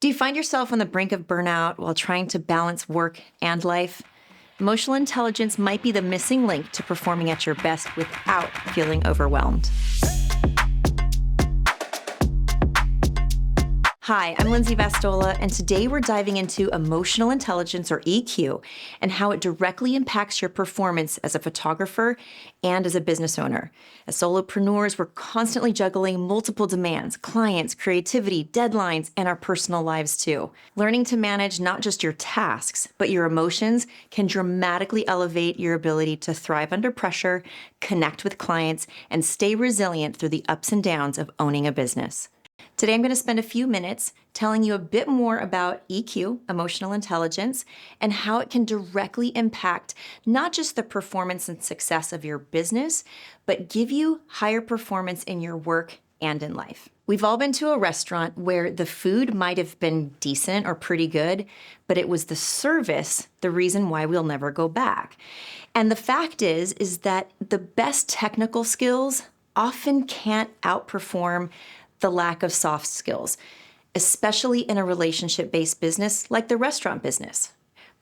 Do you find yourself on the brink of burnout while trying to balance work and life? Emotional intelligence might be the missing link to performing at your best without feeling overwhelmed. Hi, I'm Lindsay Vasola, and today we're diving into emotional intelligence, or EQ, and how it directly impacts your performance as a photographer and as a business owner. As solopreneurs, we're constantly juggling multiple demands, clients, creativity, deadlines, and our personal lives too. Learning to manage not just your tasks, but your emotions can dramatically elevate your ability to thrive under pressure, connect with clients, and stay resilient through the ups and downs of owning a business. Today, I'm going to spend a few minutes telling you a bit more about EQ, emotional intelligence, and how it can directly impact not just the performance and success of your business, but give you higher performance in your work and in life. We've all been to a restaurant where the food might have been decent or pretty good, but it was the service the reason why we'll never go back. And the fact is that the best technical skills often can't outperform the lack of soft skills, especially in a relationship-based business like the restaurant business.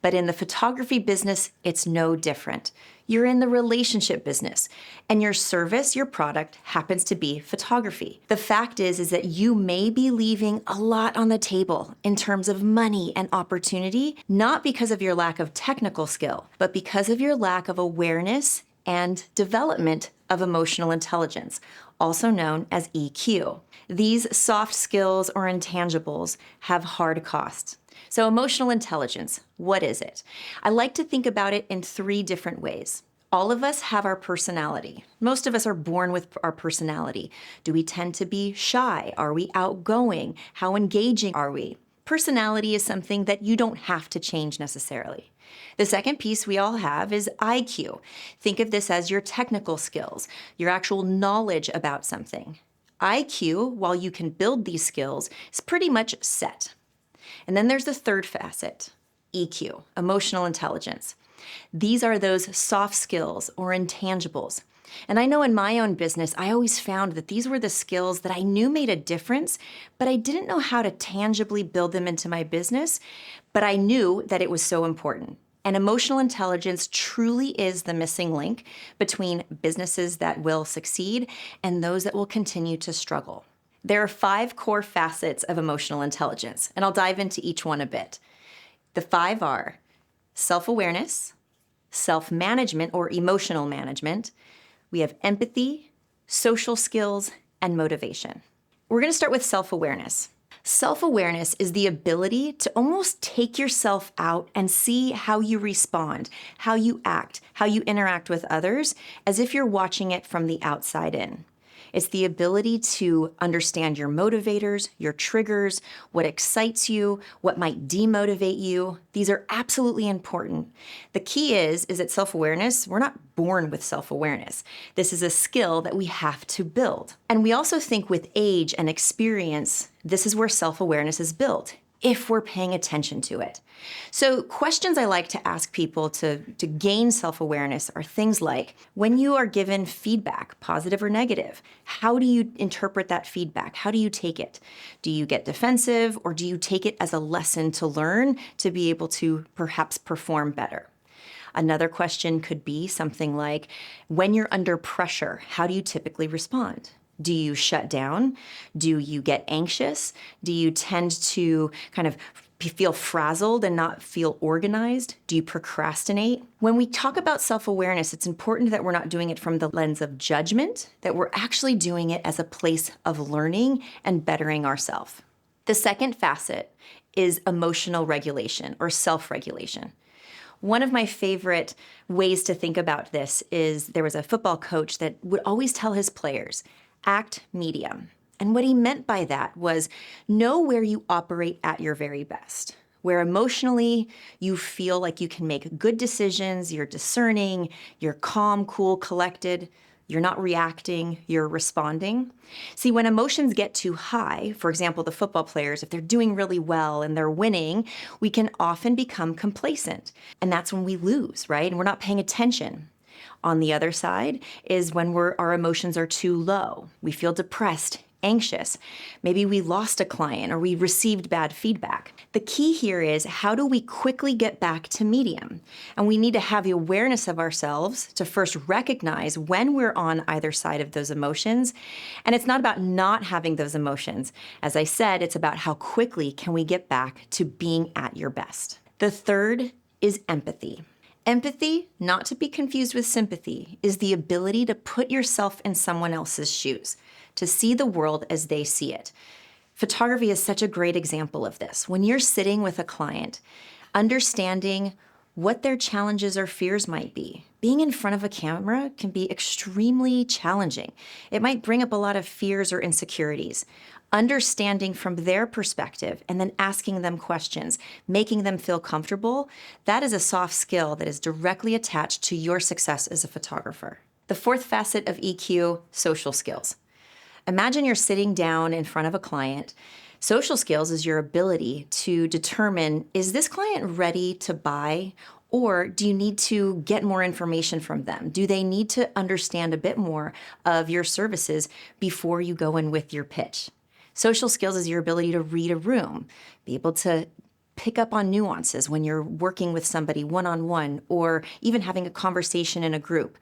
But in the photography business, it's no different. You're in the relationship business, and your service, your product, happens to be photography. The fact is that you may be leaving a lot on the table in terms of money and opportunity, not because of your lack of technical skill, but because of your lack of awareness and development of emotional intelligence, also known as EQ. These soft skills or intangibles have hard costs. So emotional intelligence, what is it? I like to think about it in three different ways. All of us have our personality. Most of us are born with our personality. Do we tend to be shy? Are we outgoing? How engaging are we? Personality is something that you don't have to change necessarily. The second piece we all have is IQ. Think of this as your technical skills, your actual knowledge about something. IQ, while you can build these skills, is pretty much set. And then there's the third facet, EQ, emotional intelligence. These are those soft skills or intangibles. And I know in my own business, I always found that these were the skills that I knew made a difference, but I didn't know how to tangibly build them into my business, but I knew that it was so important. And emotional intelligence truly is the missing link between businesses that will succeed and those that will continue to struggle. There are 5 core facets of emotional intelligence, and I'll dive into each one a bit. The 5 are self-awareness, self-management or emotional management. We have empathy, social skills, and motivation. We're going to start with self-awareness. Self-awareness is the ability to almost take yourself out and see how you respond, how you act, how you interact with others, as if you're watching it from the outside in. It's the ability to understand your motivators, your triggers, what excites you, what might demotivate you. These are absolutely important. The key is that self-awareness, we're not born with self-awareness. This is a skill that we have to build. And we also think with age and experience, this is where self-awareness is built, if we're paying attention to it. So questions I like to ask people to gain self-awareness are things like, when you are given feedback, positive or negative, how do you interpret that feedback? How do you take it? Do you get defensive, or do you take it as a lesson to learn to be able to perhaps perform better? Another question could be something like, when you're under pressure, how do you typically respond? Do you shut down? Do you get anxious? Do you tend to kind of feel frazzled and not feel organized? Do you procrastinate? When we talk about self-awareness, it's important that we're not doing it from the lens of judgment, that we're actually doing it as a place of learning and bettering ourselves. The second facet is emotional regulation or self-regulation. One of my favorite ways to think about this is there was a football coach that would always tell his players, act medium. And what he meant by that was know where you operate at your very best, where emotionally you feel like you can make good decisions, you're discerning, you're calm, cool, collected, you're not reacting, you're responding. See, when emotions get too high, for example, the football players, if they're doing really well and they're winning, we can often become complacent. And that's when we lose, right? And we're not paying attention. On the other side is when our emotions are too low. We feel depressed, anxious. Maybe we lost a client or we received bad feedback. The key here is, how do we quickly get back to medium? And we need to have the awareness of ourselves to first recognize when we're on either side of those emotions. And it's not about not having those emotions. As I said, it's about how quickly can we get back to being at your best. The third is empathy. Empathy, not to be confused with sympathy, is the ability to put yourself in someone else's shoes, to see the world as they see it. Photography is such a great example of this. When you're sitting with a client, understanding what their challenges or fears might be. Being in front of a camera can be extremely challenging. It might bring up a lot of fears or insecurities. Understanding from their perspective and then asking them questions, making them feel comfortable, that is a soft skill that is directly attached to your success as a photographer. The fourth facet of EQ, social skills. Imagine you're sitting down in front of a client. Social skills is your ability to determine, is this client ready to buy, or do you need to get more information from them? Do they need to understand a bit more of your services before you go in with your pitch? Social skills is your ability to read a room, be able to pick up on nuances when you're working with somebody one-on-one or even having a conversation in a group.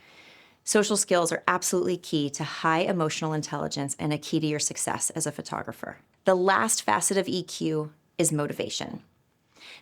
Social skills are absolutely key to high emotional intelligence and a key to your success as a photographer. The last facet of EQ is motivation.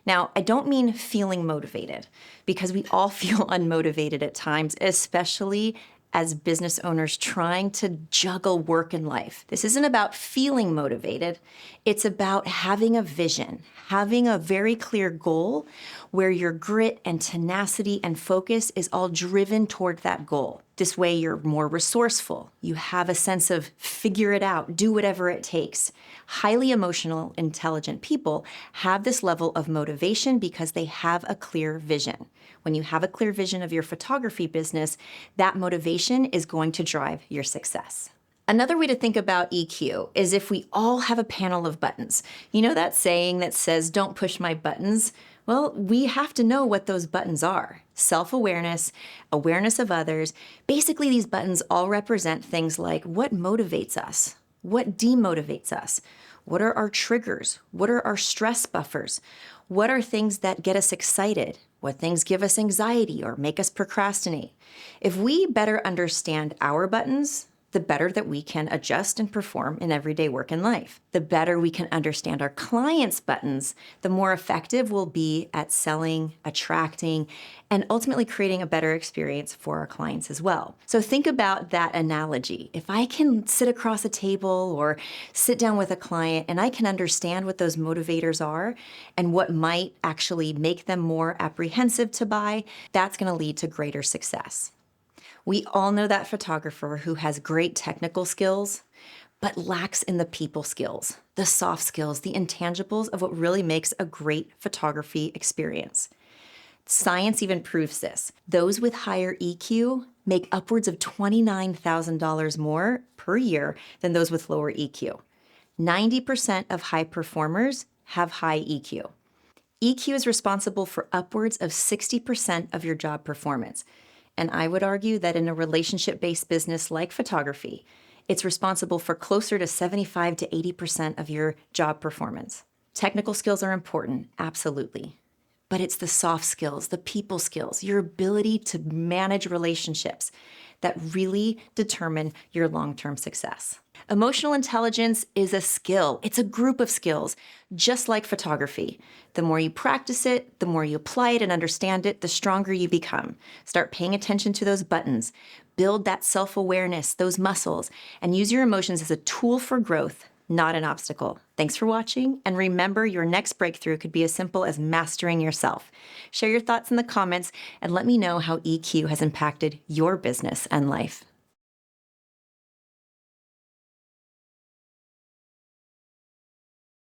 Now, I don't mean feeling motivated, because we all feel unmotivated at times, especially as business owners trying to juggle work and life. This isn't about feeling motivated. It's about having a vision, having a very clear goal where your grit and tenacity and focus is all driven toward that goal. This way you're more resourceful. You have a sense of figure it out, do whatever it takes. Highly emotional, intelligent people have this level of motivation because they have a clear vision. When you have a clear vision of your photography business, that motivation is going to drive your success. Another way to think about EQ is if we all have a panel of buttons. You know that saying that says, "Don't push my buttons"? Well, we have to know what those buttons are. Self-awareness, awareness of others. Basically, these buttons all represent things like what motivates us, what demotivates us, what are our triggers, what are our stress buffers, what are things that get us excited, what things give us anxiety or make us procrastinate. If we better understand our buttons, the better that we can adjust and perform in everyday work and life. The better we can understand our clients' buttons, the more effective we'll be at selling, attracting, and ultimately creating a better experience for our clients as well. So think about that analogy. If I can sit across a table or sit down with a client and I can understand what those motivators are and what might actually make them more apprehensive to buy, that's going to lead to greater success. We all know that photographer who has great technical skills, but lacks in the people skills, the soft skills, the intangibles of what really makes a great photography experience. Science even proves this. Those with higher EQ make upwards of $29,000 more per year than those with lower EQ. 90% of high performers have high EQ. EQ is responsible for upwards of 60% of your job performance. And I would argue that in a relationship-based business like photography, it's responsible for closer to 75 to 80% of your job performance. Technical skills are important, absolutely. But it's the soft skills, the people skills, your ability to manage relationships that really determine your long-term success. Emotional intelligence is a skill. It's a group of skills, just like photography. The more you practice it, the more you apply it and understand it, the stronger you become. Start paying attention to those buttons. Build that self-awareness, those muscles, and use your emotions as a tool for growth, not an obstacle. Thanks for watching, and remember, your next breakthrough could be as simple as mastering yourself. Share your thoughts in the comments and let me know how EQ has impacted your business and life.